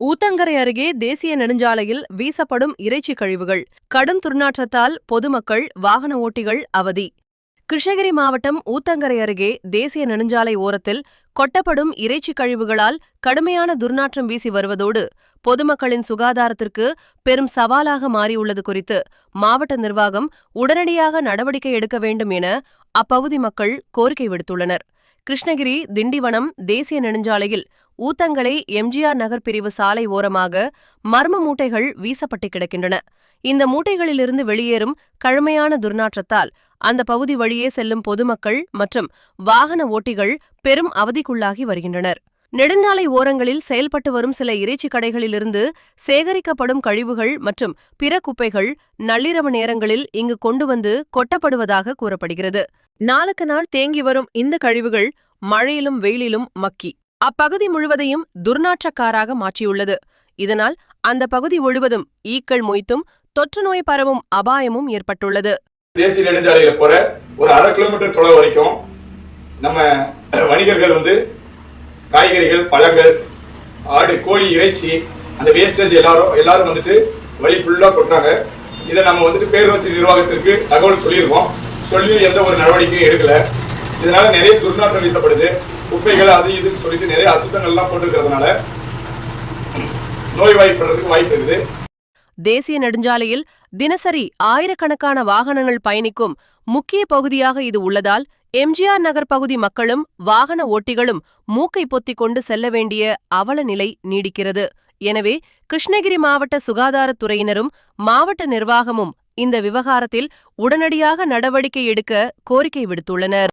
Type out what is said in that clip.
ஊத்தங்கரை அருகே தேசிய நெடுஞ்சாலையில் வீசப்படும் இறைச்சி கழிவுகள். கடும் துர்நாற்றத்தால் பொதுமக்கள், வாகன ஓட்டிகள் அவதி. கிருஷ்ணகிரி மாவட்டம் ஊத்தங்கரை அருகே தேசிய நெடுஞ்சாலை ஓரத்தில் கொட்டப்படும் இறைச்சி கழிவுகளால் கடுமையான துர்நாற்றம் வீசி வருவதோடு பொதுமக்களின் சுகாதாரத்திற்கு பெரும் சவாலாக மாறியுள்ளது குறித்து மாவட்ட நிர்வாகம் உடனடியாக நடவடிக்கை எடுக்க வேண்டும் என அப்பகுதி மக்கள் கோரிக்கை விடுத்துள்ளனர். கிருஷ்ணகிரி திண்டிவனம் தேசிய நெடுஞ்சாலையில் ஊத்தங்கரை எம்ஜிஆர் நகர் பிரிவு சாலை ஓரமாக மர்ம மூட்டைகள் வீசப்பட்டு கிடக்கின்றன. இந்த மூட்டைகளிலிருந்து வெளியேறும் கடுமையான துர்நாற்றத்தால் அந்த பகுதி வழியே செல்லும் பொதுமக்கள் மற்றும் வாகன ஓட்டிகள் பெரும் அவதிக்குள்ளாகி வருகின்றனர். நெடுஞ்சாலை ஓரங்களில் செயல்பட்டு வரும் சில இறைச்சி கடைகளிலிருந்து சேகரிக்கப்படும் கழிவுகள் மற்றும் பிற குப்பைகள் நள்ளிரவு நேரங்களில் இங்கு கொண்டு வந்து கொட்டப்படுவதாக கூறப்படுகிறது. நாளுக்கு நாள் தேங்கி வரும் இந்த கழிவுகள் மழையிலும் வெயிலிலும் மக்கி அப்பகுதி முழுவதையும் துர்நாற்றக்காராக மாற்றியுள்ளது. இதனால் அந்த பகுதி முழுவதும் ஈக்கள் மொய்த்தும் தொற்று நோய் பரவும் அபாயமும் ஏற்பட்டுள்ளது. தேசிய நெடுஞ்சாலையில போற ஒரு 1/2 கிலோமீட்டர் தொலைவு வரைக்கும் நம்ம வணிகர்கள் காய்கறிகள், பழங்கள், ஆடு, கோழி இறைச்சி அந்த வேஸ்டேஜ் எல்லாரும் வழி ஃபுல்லா கொட்டுறாங்க. இதை நம்ம பேரூராட்சி நிர்வாகத்திற்கு தகவல் சொல்லியிருக்கோம். சொல்லியும் எந்த ஒரு நடவடிக்கையும் எடுக்கல. இதனால நிறைய துர்நாற்றம் வீசப்படுது. குப்பைகள் அது இதுன்னு சொல்லிட்டு நிறைய அசுத்தங்கள்லாம் போட்டுருக்கிறதுனால நோய் வாய்ப்படுறதுக்கு வாய்ப்பு இருக்குது. தேசிய நெடுஞ்சாலையில் தினசரி ஆயிரக்கணக்கான வாகனங்கள் பயணிக்கும் முக்கிய பகுதியாக இது உள்ளதால் எம்ஜிஆர் நகர் பகுதி மக்களும் வாகன ஓட்டிகளும் மூக்கை பொத்திக் கொண்டு செல்ல வேண்டிய அவல நிலை நீடிக்கிறது. எனவே கிருஷ்ணகிரி மாவட்ட சுகாதாரத்துறையினரும் மாவட்ட நிர்வாகமும் இந்த விவகாரத்தில் உடனடியாக நடவடிக்கை எடுக்க கோரிக்கை விடுத்துள்ளனர்.